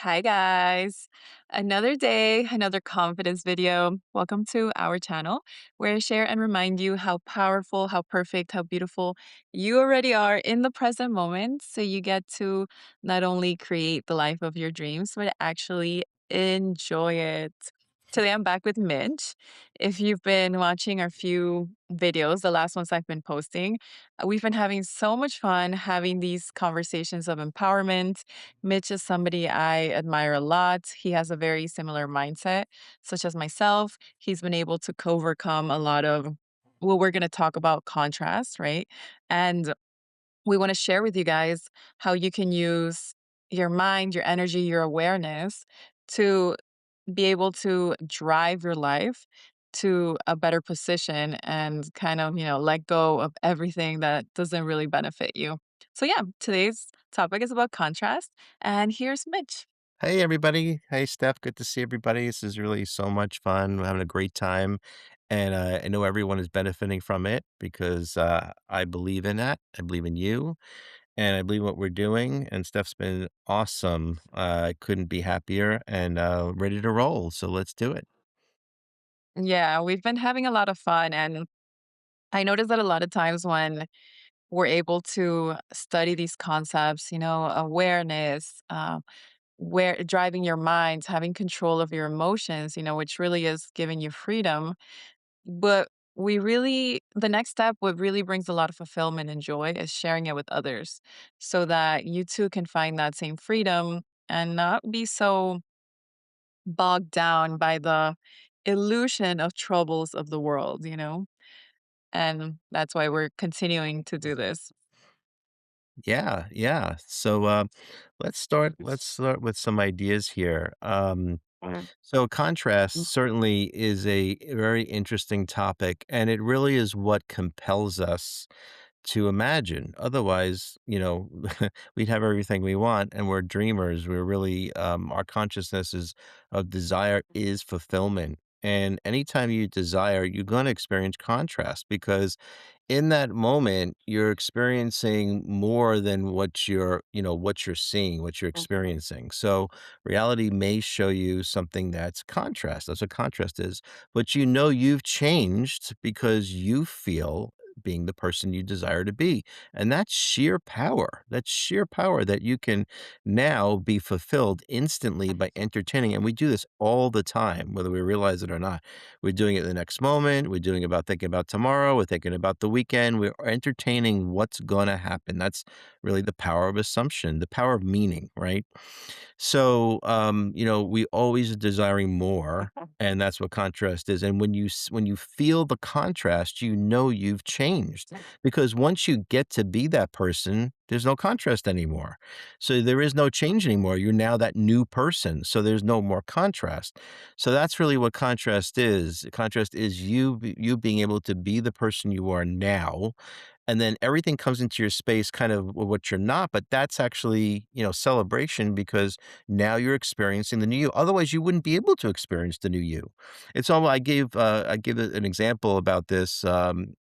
Hi, guys. Another day, another confidence video. Welcome to our channel where I share and remind you how powerful, how perfect, how beautiful you already are in the present moment. So you get to not only create the life of your dreams, but actually enjoy it. Today, I'm back with Mitch. If you've been watching our few videos, the last ones I've been posting, we've been having so much fun having these conversations of empowerment. Mitch is somebody I admire a lot. He has a very similar mindset, such as myself. He's been able to overcome a lot of well, we're going to talk about contrast, right? And we want to share with you guys how you can use your mind, your energy, your awareness to be able to drive your life to a better position and kind of, let go of everything that doesn't really benefit you. So, yeah, today's topic is about contrast. And here's Mitch. Hey everybody. Hey Steph. Good to see everybody. This is really so much fun. We're having a great time. And I know everyone is benefiting from it because I believe in that. I believe in you and I believe what we're doing. And Steph's been awesome. I couldn't be happier and ready to roll. So let's do it. Yeah, we've been having a lot of fun. And I noticed that a lot of times when we're able to study these concepts, awareness, where driving your mind, having control of your emotions, which really is giving you freedom. But the next step, what really brings a lot of fulfillment and joy is sharing it with others so that you too can find that same freedom and not be so bogged down by the illusion of troubles of the world. And that's why we're continuing to do this. Yeah, yeah. So let's start with some ideas here. So contrast certainly is a very interesting topic, and it really is what compels us to imagine. Otherwise, we'd have everything we want, and we're dreamers. We're really our consciousness is of desire is fulfillment. And anytime you desire, you're going to experience contrast because in that moment, you're experiencing more than what you're seeing, what you're experiencing. So reality may show you something that's contrast. That's what contrast is. But you've changed because you feel being the person you desire to be. And that's sheer power. That's sheer power that you can now be fulfilled instantly by entertaining. And we do this all the time, whether we realize it or not. We're doing it the next moment. We're doing about thinking about tomorrow. We're thinking about the weekend. We're entertaining what's going to happen. That's really the power of assumption, the power of meaning, right? So, we always are desiring more, and that's what contrast is. And when you feel the contrast, you know you've changed because once you get to be that person, there's no contrast anymore. So there is no change anymore. You're now that new person. So there's no more contrast. So that's really what contrast is. Contrast is you being able to be the person you are now, and then everything comes into your space kind of what you're not, but that's actually, celebration because now you're experiencing the new you. Otherwise, you wouldn't be able to experience the new you. It's all I give an example about this,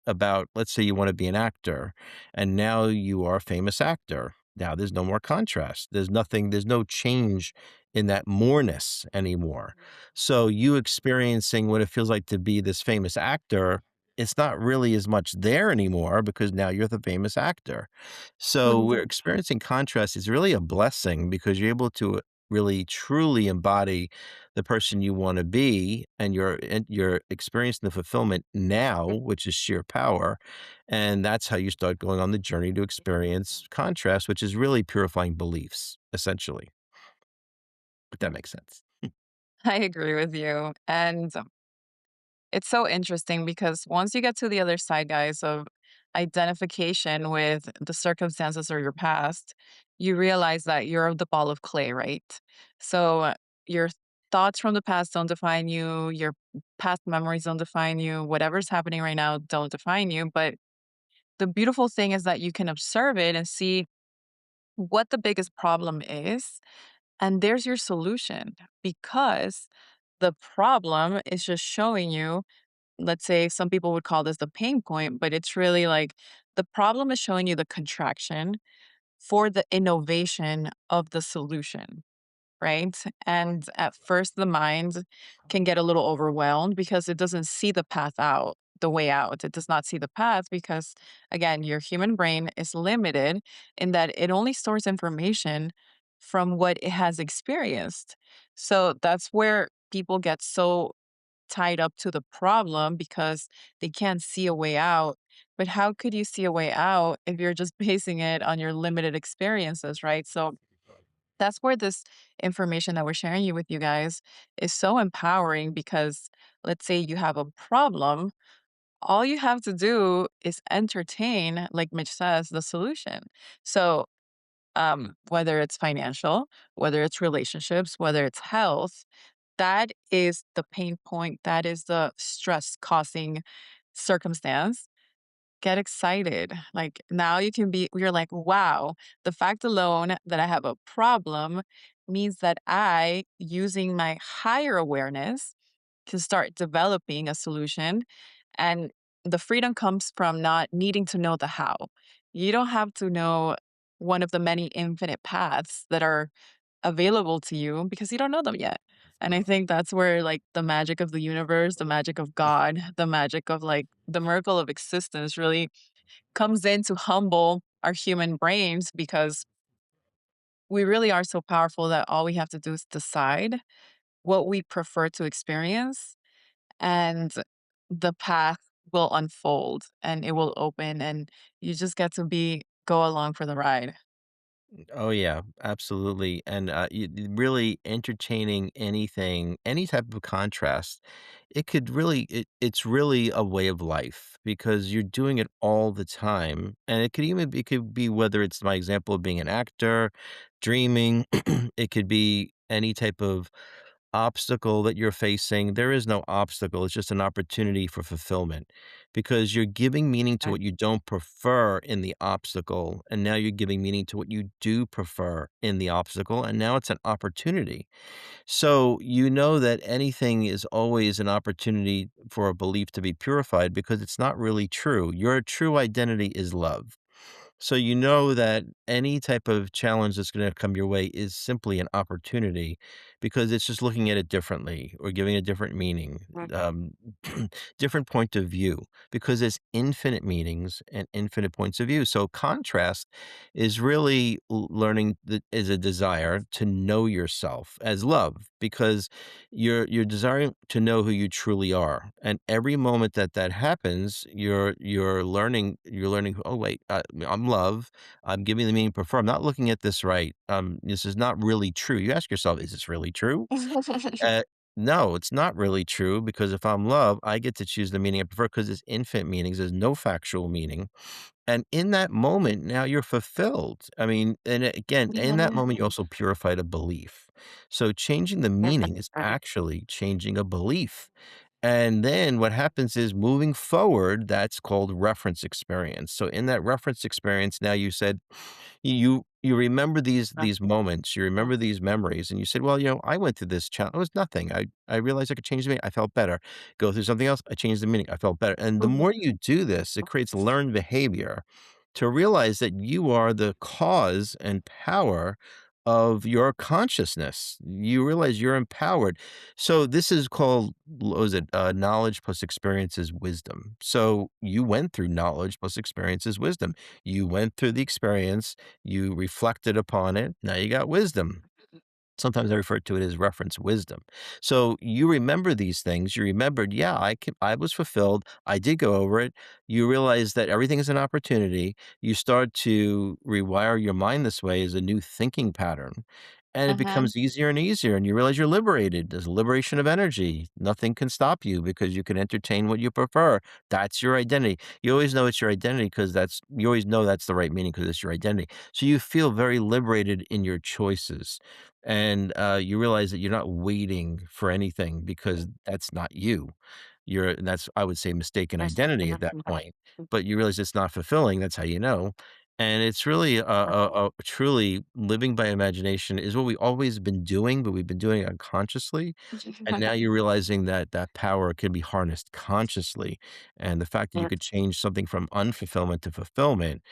about let's say you want to be an actor and now you are a famous actor. Now there's no more contrast. There's no change in that moreness anymore. So you experiencing what it feels like to be this famous actor, it's not really as much there anymore because now you're the famous actor. So we're experiencing contrast is really a blessing because you're able to really truly embody the person you want to be and you're experiencing the fulfillment now, which is sheer power. And that's how you start going on the journey to experience contrast, which is really purifying beliefs, essentially. If that makes sense. I agree with you. And it's so interesting because once you get to the other side, guys, of identification with the circumstances or your past, you realize that you're the ball of clay, right? So your thoughts from the past don't define you, your past memories don't define you, whatever's happening right now don't define you. But the beautiful thing is that you can observe it and see what the biggest problem is. And there's your solution because the problem is just showing you, let's say some people would call this the pain point, but it's really like the problem is showing you the contraction for the innovation of the solution. right? And at first, the mind can get a little overwhelmed because it doesn't see the path out, the way out. It does not see the path because, again, your human brain is limited in that it only stores information from what it has experienced. So that's where people get so tied up to the problem because they can't see a way out. But how could you see a way out if you're just basing it on your limited experiences, right? So that's where this information that we're sharing you with you guys is so empowering because let's say you have a problem, all you have to do is entertain, like Mitch says, the solution. So whether it's financial, whether it's relationships, whether it's health, that is the pain point. That is the stress causing circumstance. Get excited. Like now you're like, wow, the fact alone that I have a problem means that I, using my higher awareness, can start developing a solution. And the freedom comes from not needing to know the how. You don't have to know one of the many infinite paths that are available to you because you don't know them yet. And I think that's where like the magic of the universe, the magic of God, the magic of like the miracle of existence really comes in to humble our human brains because we really are so powerful that all we have to do is decide what we prefer to experience and the path will unfold and it will open and you just get to be go along for the ride. Oh yeah, absolutely. And really entertaining anything, any type of contrast, it's really a way of life because you're doing it all the time. And it could be whether it's my example of being an actor, dreaming, it could be any type of obstacle that you're facing. There is no obstacle. It's just an opportunity for fulfillment because you're giving meaning to Right. what you don't prefer in the obstacle. And now you're giving meaning to what you do prefer in the obstacle. And now it's an opportunity. So you know that anything is always an opportunity for a belief to be purified because it's not really true. Your true identity is love. So you know that any type of challenge that's going to come your way is simply an opportunity because it's just looking at it differently or giving a different meaning, different point of view, because there's infinite meanings and infinite points of view. So contrast is really learning that is a desire to know yourself as love because you're desiring to know who you truly are. And every moment that that happens, you're learning, oh wait, I'm love. I'm giving the meaning prefer. I'm not looking at this right. This is not really true. You ask yourself, is this really true? Uh, no, it's not really true because if I'm love, I get to choose the meaning I prefer because it's infinite meanings. There's no factual meaning. And in that moment, now you're fulfilled. I mean, and again, in that moment, you also purified a belief. So changing the meaning is actually changing a belief. And then what happens is moving forward, that's called reference experience. So in that reference experience, now you said you remember these moments, you remember these memories, and you said, "Well, I went through this challenge. It was nothing. I realized I could change the meaning. I felt better. Go through something else. I changed the meaning. I felt better." And the more you do this, it creates learned behavior to realize that you are the cause and power of your consciousness. You realize you're empowered. So this is called, what was it? Knowledge plus experience is wisdom. So you went through knowledge plus experience is wisdom. You went through the experience, you reflected upon it. Now you got wisdom. Sometimes I refer to it as reference wisdom. So you remember these things. You remembered, yeah, I was fulfilled. I did go over it. You realize that everything is an opportunity. You start to rewire your mind this way as a new thinking pattern. And it Uh-huh. becomes easier and easier. And you realize you're liberated. There's a liberation of energy. Nothing can stop you because you can entertain what you prefer. That's your identity. You always know it's your identity because you always know that's the right meaning because it's your identity. So you feel very liberated in your choices and you realize that you're not waiting for anything because that's not you. And that's, I would say, mistaken identity at that point. But you realize it's not fulfilling. That's how you know. And it's really truly living by imagination is what we always been doing, but we've been doing it unconsciously. And now you're realizing that that power can be harnessed consciously. And the fact that you could change something from unfulfillment to fulfillment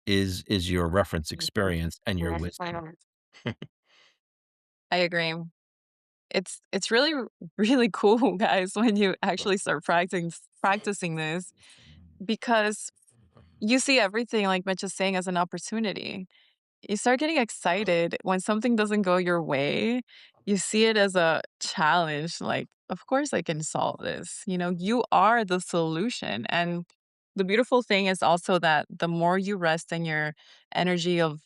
is your reference experience and your wisdom. I agree. It's really really cool, guys, when you actually start practicing this because you see everything, like Mitch is saying, as an opportunity. You start getting excited when something doesn't go your way. You see it as a challenge, like, "Of course I can solve this." You are the solution, and the beautiful thing is also that the more you rest in your energy of,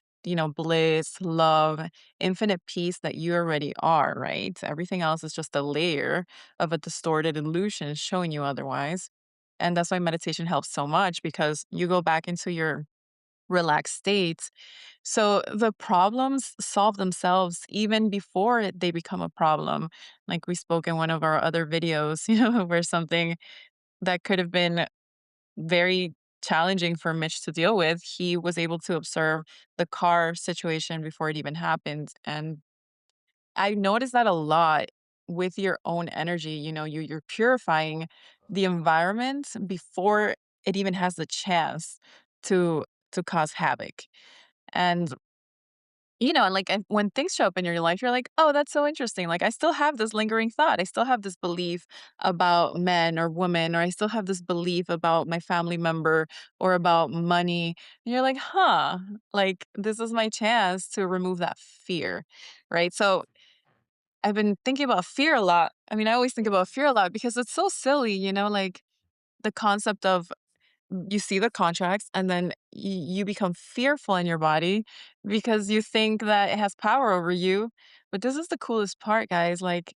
bliss, love, infinite peace that you already are, right? Everything else is just a layer of a distorted illusion showing you otherwise, and that's why meditation helps so much because you go back into your relaxed state so the problems solve themselves even before they become a problem. Like we spoke in one of our other videos, where something that could have been very challenging for Mitch to deal with, he was able to observe the car situation before it even happened. And I noticed that a lot with your own energy. You're purifying the environment before it even has the chance to to cause havoc. And and like when things show up in your life, you're like, oh, that's so interesting. Like, I still have this lingering thought. I still have this belief about men or women, or I still have this belief about my family member or about money. And you're like, huh, like, this is my chance to remove that fear. Right. So I've been thinking about fear a lot. I mean, I always think about fear a lot because it's so silly, like the concept of you see the contracts and then you become fearful in your body because you think that it has power over you. But this is the coolest part, guys. Like,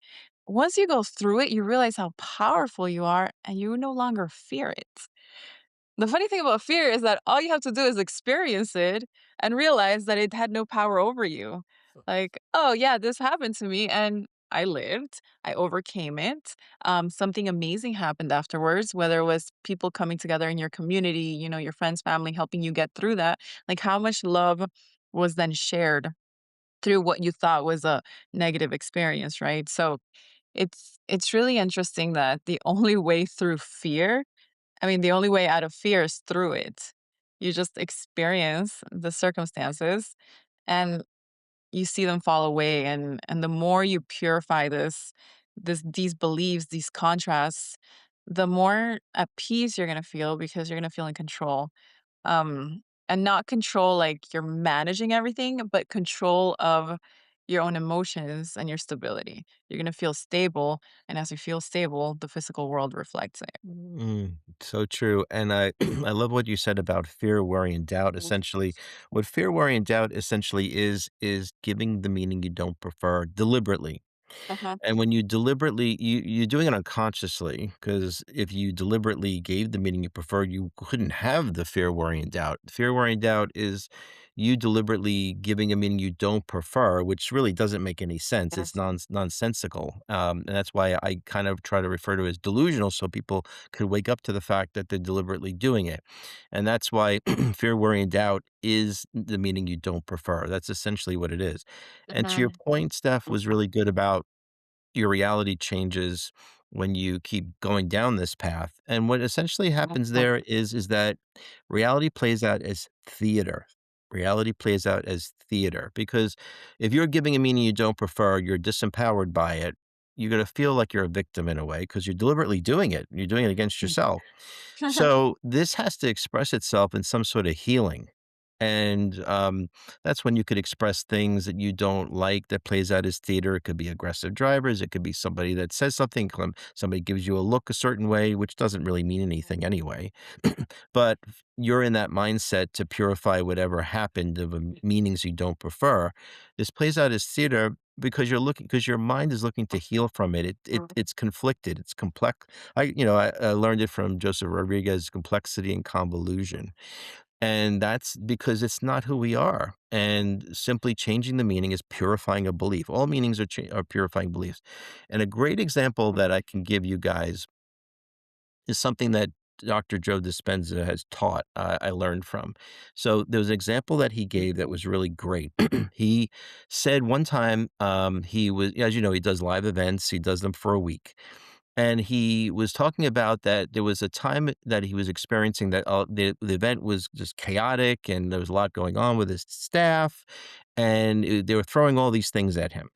once you go through it, you realize how powerful you are and you no longer fear it. The funny thing about fear is that all you have to do is experience it and realize that it had no power over you. Like, oh, yeah, this happened to me and I lived, I overcame it. Something amazing happened afterwards, whether it was people coming together in your community, your friends, family helping you get through that. Like, how much love was then shared through what you thought was a negative experience, right? So it's really interesting that the only way through fear the only way out of fear is through it. You just experience the circumstances and you see them fall away and the more you purify these beliefs, these contrasts, the more at peace you're gonna feel because you're gonna feel in control. Um, and not control like you're managing everything, but control of your own emotions and your stability. You're gonna feel stable, and as you feel stable, the physical world reflects it. So true, and I I love what you said about fear, worry, and doubt. Essentially, what fear, worry, and doubt essentially is giving the meaning you don't prefer deliberately. Uh-huh. And when you deliberately you're doing it unconsciously, because if you deliberately gave the meaning you prefer, you couldn't have the fear, worry, and doubt. Fear, worry, and doubt is you deliberately giving a meaning you don't prefer, which really doesn't make any sense. It's nonsensical, and that's why I kind of try to refer to it as delusional, so people could wake up to the fact that they're deliberately doing it, and that's why fear, worry, and doubt is the meaning you don't prefer. That's essentially what it is. And to your Mhm. point, Steph was really good about your reality changes when you keep going down this path. And what essentially happens there is that reality plays out as theater. Reality plays out as theater because if you're giving a meaning you don't prefer, you're disempowered by it. You're going to feel like you're a victim in a way because you're deliberately doing it. You're doing it against yourself. So this has to express itself in some sort of healing. And that's when you could express things that you don't like that plays out as theater. It could be aggressive drivers. It could be somebody that says something. Somebody gives you a look a certain way, which doesn't really mean anything anyway. But you're in that mindset to purify whatever happened of meanings you don't prefer. This plays out as theater because your mind is looking to heal from it. It's conflicted. It's complex. I learned it from Joseph Rodriguez, complexity and convolution. And that's because it's not who we are. And simply changing the meaning is purifying a belief. All meanings are purifying beliefs. And a great example that I can give you guys is something that Dr. Joe Dispenza has taught, I learned from. So there was an example that he gave that was really great. He said one time, he was, as you know, he does live events, he does them for a week. And he was talking about that there was a time that he was experiencing that the event was just chaotic and there was a lot going on with his staff and they were throwing all these things at him.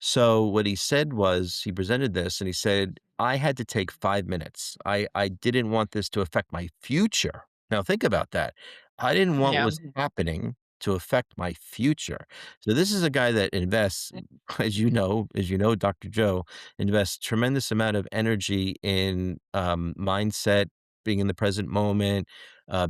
So what he said was he presented this and he said, "I had to take 5 minutes. I didn't want this to affect my future." Now think about that. I didn't want what Yeah. was happening to affect my future. So this is a guy that invests, as you know, Dr. Joe invests tremendous amount of energy in, mindset, being in the present moment,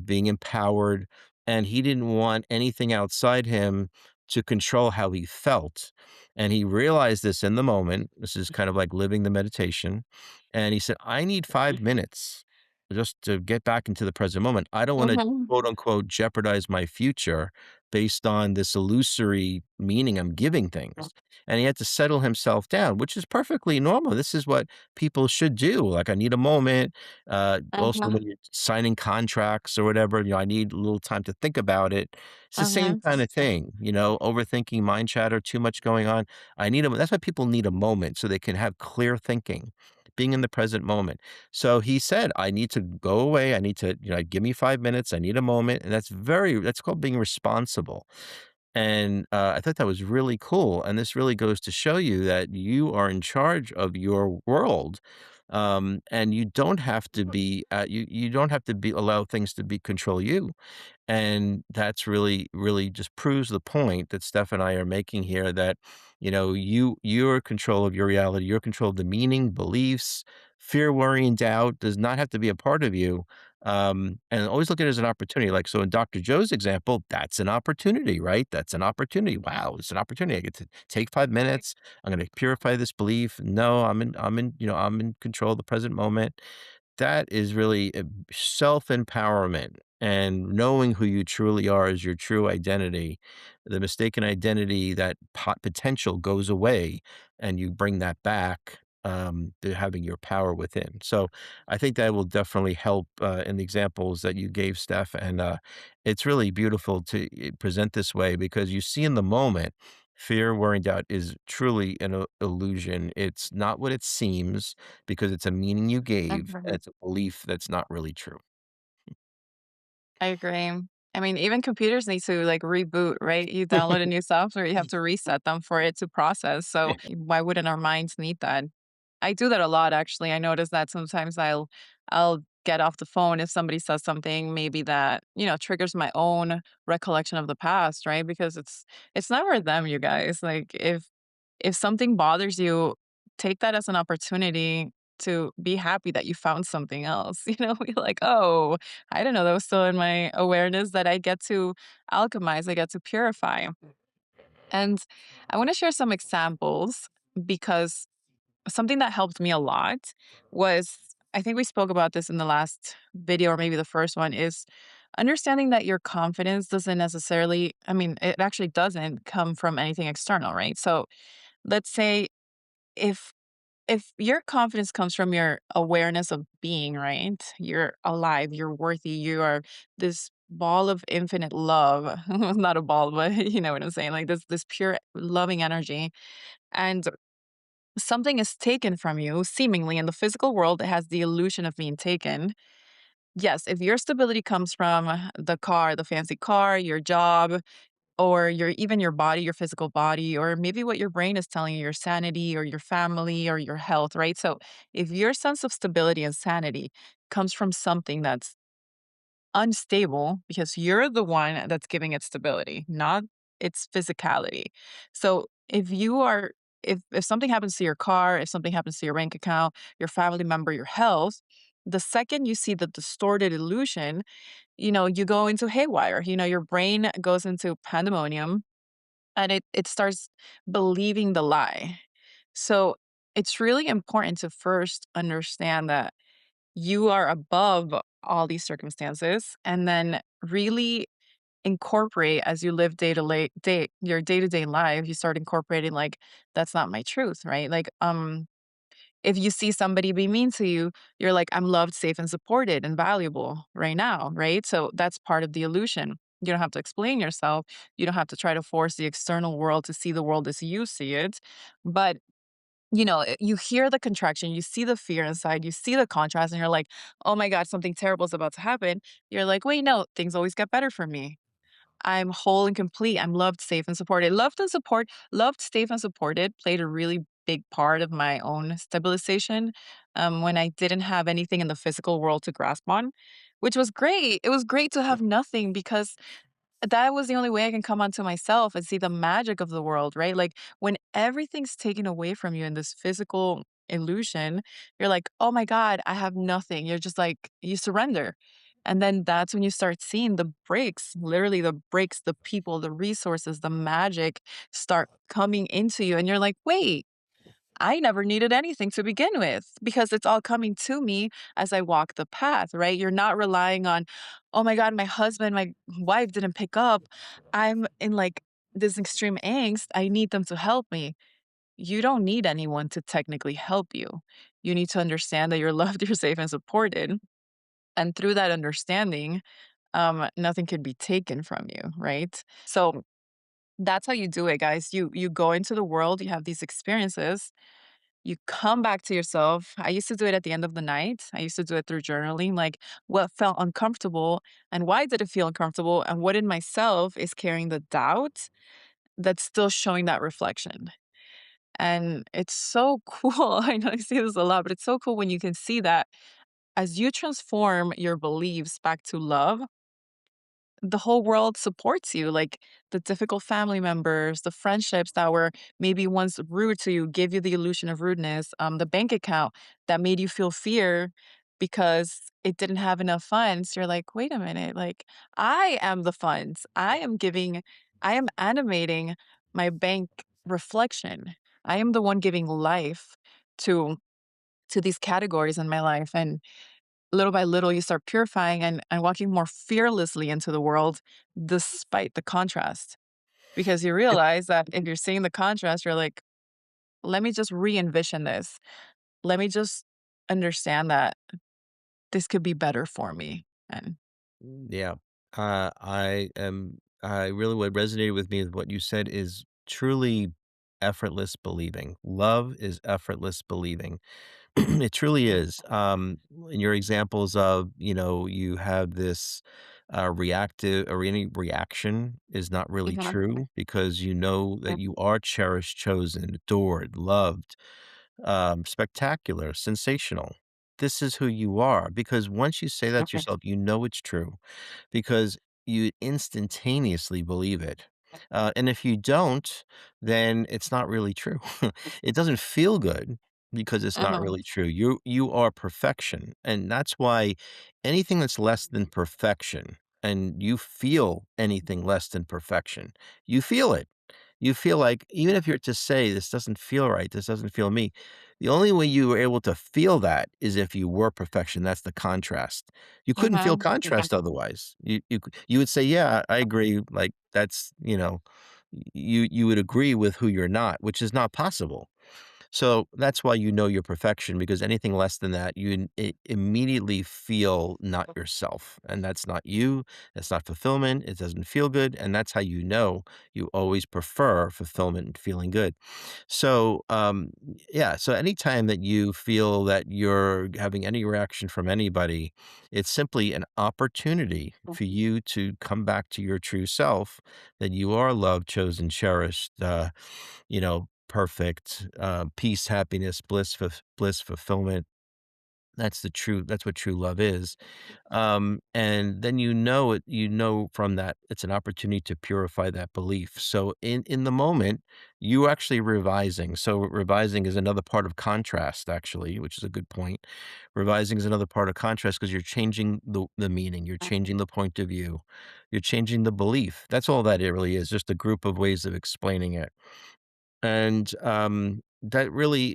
being empowered, and he didn't want anything outside him to control how he felt. And he realized this in the moment. This is kind of like living the meditation. And he said, I need 5 minutes just to get back into the present moment. I don't want to Mhm. quote unquote jeopardize my future based on this illusory meaning I'm giving things. And he had to settle himself down, which is perfectly normal. This is what people should do. Like, I need a moment. Also, Mhm. when you're signing contracts or whatever, I need a little time to think about it. It's the same Mhm. kind of thing, overthinking, mind chatter, too much going on. That's why people need a moment so they can have clear thinking, being in the present moment. So he said, I need to go away. I need to, give me 5 minutes. I need a moment. And that's called being responsible. And I thought that was really cool. And this really goes to show you that you are in charge of your world. And you don't have to be, you don't have to be allow things to be control you. And that's really, really just proves the point that Steph and I are making here that, you're in control of your reality, you're in control of the meaning, beliefs, fear, worry, and doubt does not have to be a part of you. And always look at it as an opportunity. Like, so in Dr. Joe's example, that's an opportunity, right? That's an opportunity. Wow, it's an opportunity. I get to take 5 minutes. I'm going to purify this belief. No, I'm in control of the present moment. That is really self-empowerment and knowing who you truly are as your true identity. The mistaken identity, that potential goes away, and you bring that back, to having your power within. So I think that will definitely help in the examples that you gave, Steph. And it's really beautiful to present this way because you see in the moment, fear, worry, doubt is truly an illusion. It's not what it seems because it's a meaning you gave, and Mhm. it's a belief that's not really true. I agree. I mean, even computers need to like reboot, right? You download a new software, you have to reset them for it to process. So why wouldn't our minds need that? I do that a lot actually. I notice that sometimes I'll get off the phone if somebody says something maybe that, triggers my own recollection of the past, right? Because it's never them, you guys. Like if something bothers you, take that as an opportunity to be happy that you found something else. Be like, oh, I didn't know that was still in my awareness that I get to alchemize, I get to purify. And I want to share some examples because something that helped me a lot was I think we spoke about this in the last video or maybe the first one is understanding that your confidence doesn't necessarily, I mean, it actually doesn't come from anything external, right? So let's say if if your confidence comes from your awareness of being, right? You're alive, you're worthy, you are this ball of infinite love. Not a ball, but you know what I'm saying? Like this pure loving energy. And something is taken from you, seemingly in the physical world, it has the illusion of being taken. Yes, if your stability comes from the car, the fancy car, your job, or your body, your physical body, or maybe what your brain is telling you, your sanity or your family or your health, right? So if your sense of stability and sanity comes from something that's unstable because you're the one that's giving it stability, not its physicality. So if something happens to your car, if something happens to your bank account, your family member, your health, the second you see the distorted illusion, you go into haywire. Your brain goes into pandemonium and it starts believing the lie. So it's really important to first understand that you are above all these circumstances and then really incorporate as you live your day-to-day life, you start incorporating like that's not my truth, right? Like if you see somebody be mean to you, you're like, I'm loved, safe, and supported and valuable right now, right? So that's part of the illusion. You don't have to explain yourself. You don't have to try to force the external world to see the world as you see it. But you hear the contraction, you see the fear inside, you see the contrast, and you're like, oh my God, something terrible is about to happen. You're like, wait, no, things always get better for me. I'm whole and complete. I'm loved, safe, and supported. Loved, safe, and supported played a really big part of my own stabilization, when I didn't have anything in the physical world to grasp on, which was great. It was great to have nothing because that was the only way I can come onto myself and see the magic of the world, right? Like when everything's taken away from you in this physical illusion, you're like, oh my God, I have nothing. You're just like, you surrender. And then that's when you start seeing the breaks, literally the breaks, the people, the resources, the magic start coming into you. And you're like, wait, I never needed anything to begin with because it's all coming to me as I walk the path, right? You're not relying on, oh my God, my husband, my wife didn't pick up. I'm in like this extreme angst. I need them to help me. You don't need anyone to technically help you. You need to understand that you're loved, you're safe, and supported. And through that understanding, nothing can be taken from you, right? So that's how you do it, guys. You go into the world, you have these experiences, you come back to yourself. I used to do it at the end of the night. I used to do it through journaling, like what felt uncomfortable and why did it feel uncomfortable and what in myself is carrying the doubt that's still showing that reflection. And it's so cool. I know I see this a lot, but it's so cool when you can see that as you transform your beliefs back to love, the whole world supports you. Like the difficult family members, the friendships that were maybe once rude to you, give you the illusion of rudeness. The bank account that made you feel fear because it didn't have enough funds. You're like, wait a minute, like I am the funds. I am animating my bank reflection. I am the one giving life to these categories in my life. And little by little, you start purifying and walking more fearlessly into the world despite the contrast. Because you realize that if you're seeing the contrast, you're like, let me just re envision this. Let me just understand that this could be better for me. And Yeah. I really what resonated with me with what you said is truly effortless believing. Love is effortless believing. It truly is. In your examples of, you have this reactive or any reaction is not really Mhm, true because you know that you are cherished, chosen, adored, loved, spectacular, sensational. This is who you are because once you say that to yourself, you know it's true because you instantaneously believe it. And if you don't, then it's not really true. It doesn't feel good because it's not mhm, really true. You are perfection, and that's why anything that's less than perfection, and you feel anything less than perfection, you feel it. You feel like even if you're to say, "This doesn't feel right, this doesn't feel me," the only way you were able to feel that is if you were perfection, that's the contrast. You couldn't feel mhm. contrast otherwise. You would say, "Yeah, I agree," like, that's, you would agree with who you're not, which is not possible. So that's why you know your perfection because anything less than that, immediately feel not yourself. And that's not you. That's not fulfillment. It doesn't feel good. And that's how you know you always prefer fulfillment and feeling good. So, yeah. So anytime that you feel that you're having any reaction from anybody, it's simply an opportunity for you to come back to your true self, that you are loved, chosen, cherished, perfect, peace, happiness, bliss, fulfillment. That's what true love is. And then you know from that it's an opportunity to purify that belief. So in the moment, you actually revising. So revising is another part of contrast, actually, which is a good point. Revising is another part of contrast because you're changing the meaning, you're changing the point of view, you're changing the belief. That's all that it really is, just a group of ways of explaining it. And, that really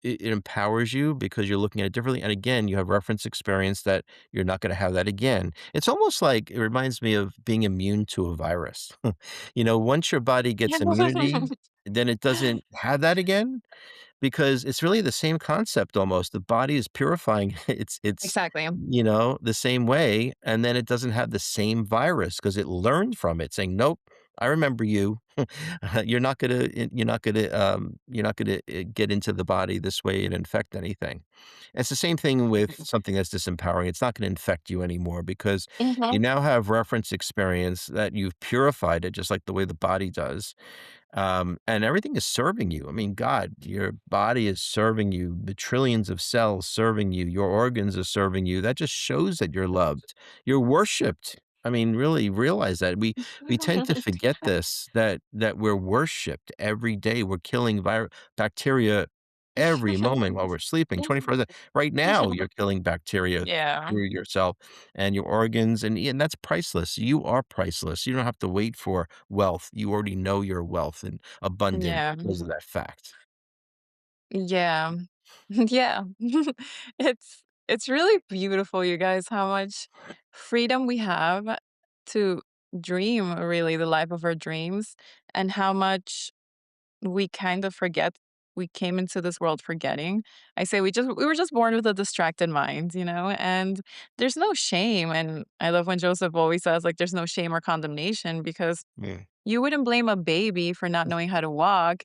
it empowers you because you're looking at it differently, and again, you have reference experience that you're not gonna have that again. It's almost like it reminds me of being immune to a virus. Once your body gets immunity, then it doesn't have that again because it's really the same concept almost. The body is purifying it's, Exactly. the same way, and then it doesn't have the same virus because it learned from it saying, "Nope." I remember you. You're not gonna get into the body this way and infect anything. It's the same thing with something that's disempowering. It's not gonna infect you anymore because you Mhm. now have reference experience that you've purified it just like the way the body does. And everything is serving you. I mean, God, your body is serving you, the trillions of cells serving you, your organs are serving you. That just shows that you're loved. You're worshiped. I mean, really realize that. We tend to forget this that we're worshiped every day. We're killing bacteria every moment while we're sleeping, 24 hours. Right now, you're killing bacteria Yeah. through yourself and your organs, and that's priceless. You are priceless. You don't have to wait for wealth. You already know your wealth and abundant Yeah. because of that fact. Yeah. Yeah. It's really beautiful, you guys, how much freedom we have to dream really the life of our dreams and how much we kind of forget we came into this world forgetting. I say we were just born with a distracted mind, and there's no shame. And I love when Joseph always says like there's no shame or condemnation because Yeah. you wouldn't blame a baby for not knowing how to walk,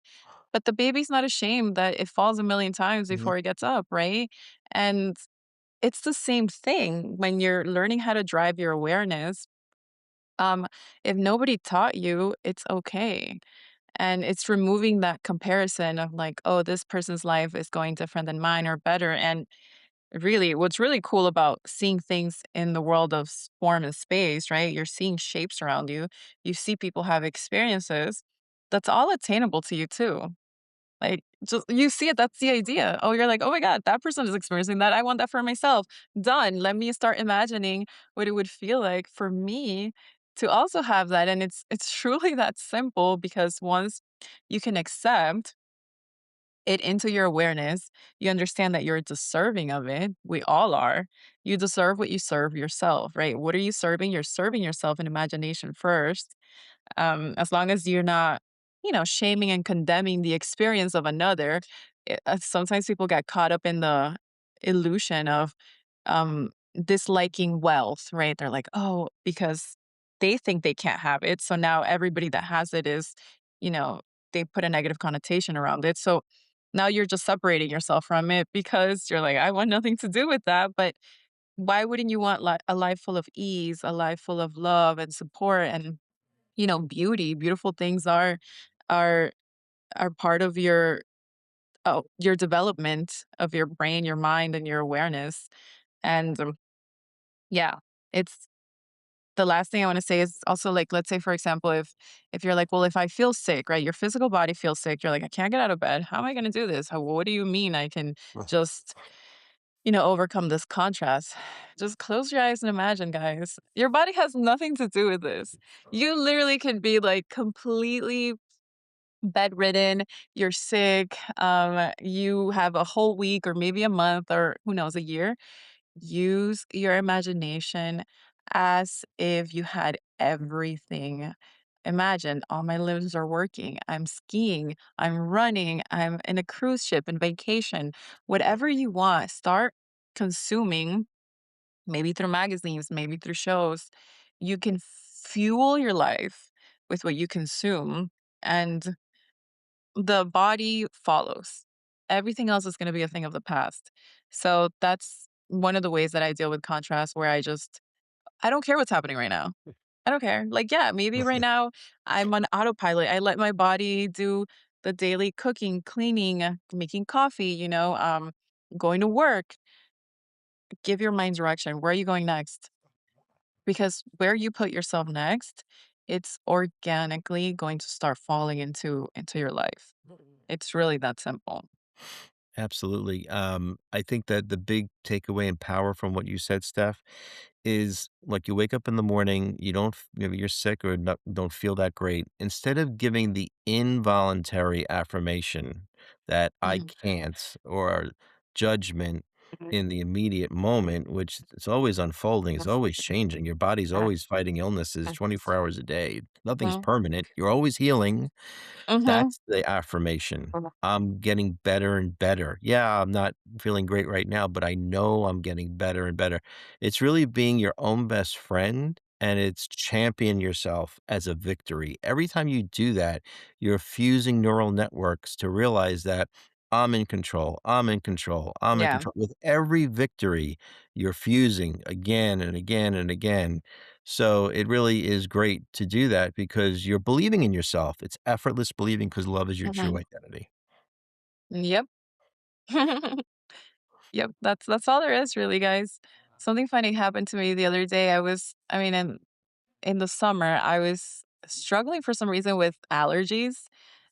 but the baby's not ashamed that it falls a million times Mhm. before it gets up, right? And it's the same thing when you're learning how to drive your awareness. Um, if nobody taught you, it's okay. And it's removing that comparison of like, oh, this person's life is going different than mine or better. And really, what's really cool about seeing things in the world of form and space, right? You're seeing shapes around you. You see people have experiences. That's all attainable to you too. Like, just you see it, that's the idea. Oh, you're like, "Oh my god, that person is experiencing that, I want that for myself. Done, let me start imagining what it would feel like for me to also have that," and it's truly that simple because once you can accept it into your awareness, you understand that you're deserving of it, we all are. You deserve what you serve yourself, right? What are you serving? You're serving yourself in imagination first, as long as you're not, shaming and condemning the experience of another. Sometimes people get caught up in the illusion of disliking wealth, right? They're like, oh, because they think they can't have it. So now everybody that has it is, you know, they put a negative connotation around it. So now you're just separating yourself from it because you're like, I want nothing to do with that. But why wouldn't you want a life full of ease, a life full of love and support and beauty? Beautiful things are are part of your development of your brain, your mind, and your awareness. And yeah, it's the last thing I want to say is also like, let's say, for example, if you're like, well, if I feel sick, right, your physical body feels sick, you're like, I can't get out of bed. How am I going to do this? What do you mean I can just overcome this contrast? Just close your eyes and imagine, guys. Your body has nothing to do with this. You literally could be like completely bedridden, you're sick, you have a whole week or maybe a month or who knows, a year. Use your imagination as if you had everything. Imagine all my limbs are working. I'm skiing, I'm running, I'm in a cruise ship in vacation. Whatever you want, start consuming, maybe through magazines, maybe through shows. You can fuel your life with what you consume. And the body follows. Everything else is gonna be a thing of the past. So that's one of the ways that I deal with contrast where I don't care what's happening right now. I don't care. Like, yeah, maybe right now I'm on autopilot. I let my body do the daily cooking, cleaning, making coffee, going to work. Give your mind direction. Where are you going next? Because where you put yourself next, it's organically going to start falling into your life. It's really that simple. Absolutely. I think that the big takeaway and power from what you said, Steph, is like you wake up in the morning, you don't, maybe you're sick or not, don't feel that great. Instead of giving the involuntary affirmation that I Mhm. can't or judgment in the immediate moment, which is always unfolding, is always changing. Your body's always fighting illnesses 24 hours a day. Nothing's Mhm. permanent. You're always healing. Mhm. That's the affirmation. I'm getting better and better. Yeah, I'm not feeling great right now, but I know I'm getting better and better. It's really being your own best friend and it's champion yourself as a victory. Every time you do that, you're fusing neural networks to realize that I'm in control. I'm in control. I'm in Yeah. control. With every victory, you're fusing again and again and again. So it really is great to do that because you're believing in yourself. It's effortless believing because love is your true Mhm. identity. Yep. Yep, that's all there is really, guys. Something funny happened to me the other day. I mean, in the summer, I was struggling for some reason with allergies,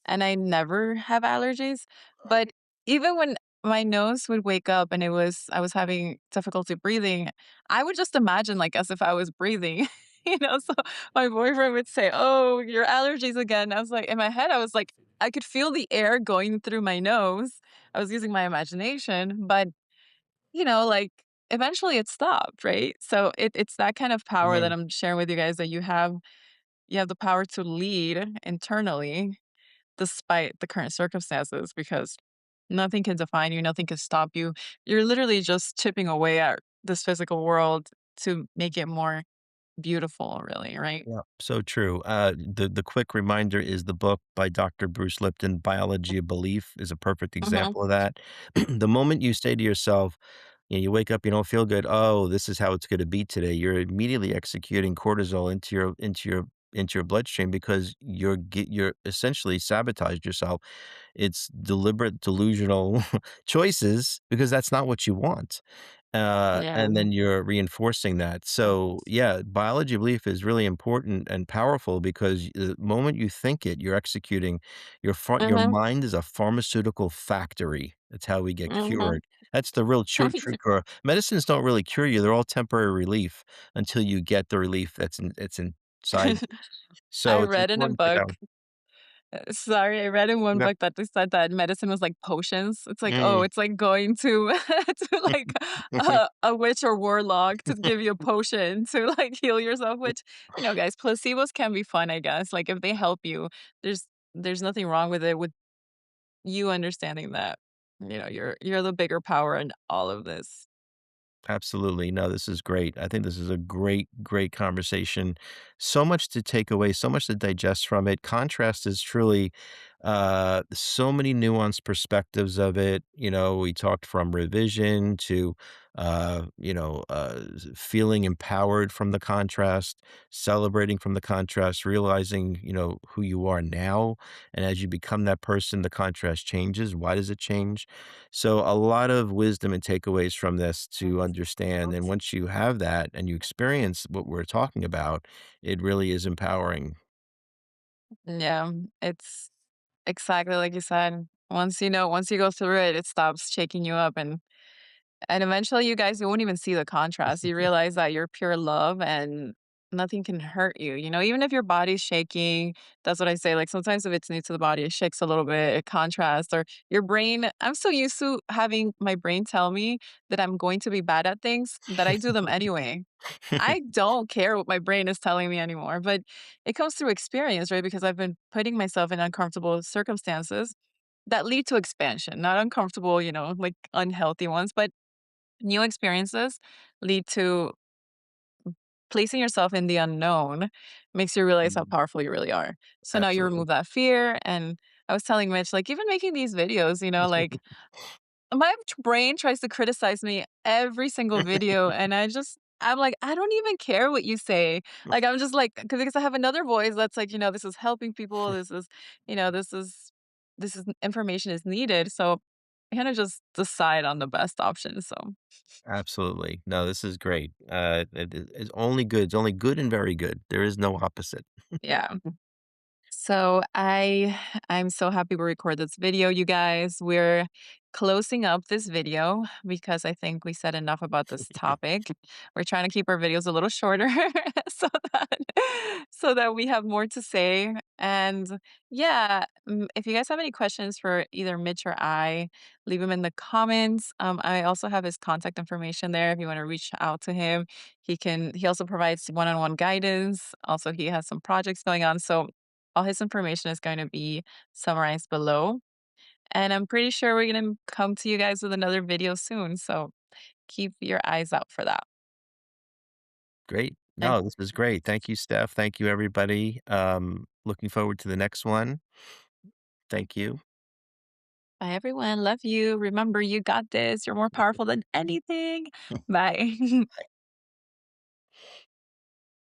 and I never have allergies, but even when my nose would wake up and I was having difficulty breathing, I would just imagine, like, as if I was breathing, so my boyfriend would say, "Oh, your allergies again." I was like in my head, I was like I could feel the air going through my nose. I was using my imagination, but like, eventually it stopped, right? So it's that kind of power that Mhm. I'm sharing with you guys that you have the power to lead internally despite the current circumstances because nothing can define you, nothing can stop you. You're literally just chipping away at this physical world to make it more beautiful, really, right? Yeah, so true. The quick reminder is the book by Dr. Bruce Lipton, Biology of Belief, is a perfect Mhm. example of that. The moment you say to yourself, you wake up, you don't feel good. Oh, this is how it's going to be today. You're immediately executing cortisol into your bloodstream because you're essentially sabotaged yourself. It's deliberate delusional choices because that's not what you want. Yeah. And then you're reinforcing that. So, yeah, biology of belief is really important and powerful because the moment you think it, you're executing. Your Mhm. mind is a pharmaceutical factory. That's how we get Mhm. cured. That's the real true cure. Medicines don't really cure you. They're all temporary relief until you get the relief that's inside. I So it's read in a important to get that book one. Sorry, I read in one Yeah. book that they said that medicine was like potions. It's like, oh, Mm. it's like going to to like a witch or warlock to give you a potion to like heal yourself, which, guys, placebos can be fun, I guess. Like if they help you, there's there's nothing wrong with it with you understanding that, you're the bigger power in all of this. Absolutely. No, this is great. I think this is a great, great conversation. So much to take away, so much to digest from it. Contrast is truly so many nuanced perspectives of it. We talked from revision to feeling empowered from the contrast, celebrating from the contrast, realizing, who you are now. And as you become that person, the contrast changes. Why does it change? So a lot of wisdom and takeaways from this to understand. And once you have that and you experience what we're talking about, it really is empowering. Yeah, it's exactly like you said. Once you go through it, it stops shaking you up and eventually you guys you won't even see the contrast. You realize that you're pure love and nothing can hurt you. Even if your body's shaking, that's what I say. Like sometimes if it's new to the body, it shakes a little bit, it contrasts, or your brain. I'm so used to having my brain tell me that I'm going to be bad at things that I do them anyway. I don't care what my brain is telling me anymore, but it comes through experience, right? Because I've been putting myself in uncomfortable circumstances that lead to expansion, not uncomfortable, like unhealthy ones, but new experiences lead to placing yourself in the unknown makes you realize how Mm, powerful you really are. So now you absolutely. remove that fear. And I was telling Mitch, like, even making these videos, like my brain tries to criticize me every single video. And I'm like, I don't even care what you say. Like, I'm just like, because I have another voice that's like, this is helping people. You know, this is, this is information is needed. So I kind of just decide on the best option. So Absolutely. No, this is great. It's only good. It's only good and very good. There is no opposite. yeah. So I'm so happy we record this video, you guys. We're closing up this video because I think we said enough about this topic. We're trying to keep our videos a little shorter so that we have more to say. And yeah, if you guys have any questions for either Mitch or I, leave them in the comments. I also have his contact information there if you want to reach out to him. He also provides one-on-one guidance. Also, he has some projects going on. So all his information is going to be summarized below. And I'm pretty sure we're going to come to you guys with another video soon. So keep your eyes out for that. Great. And No, this is great. Thank you, Steph. Thank you, everybody. Looking forward to the next one. Thank you. bye, everyone. Love you. Remember, you got this. You're more powerful than anything. Bye.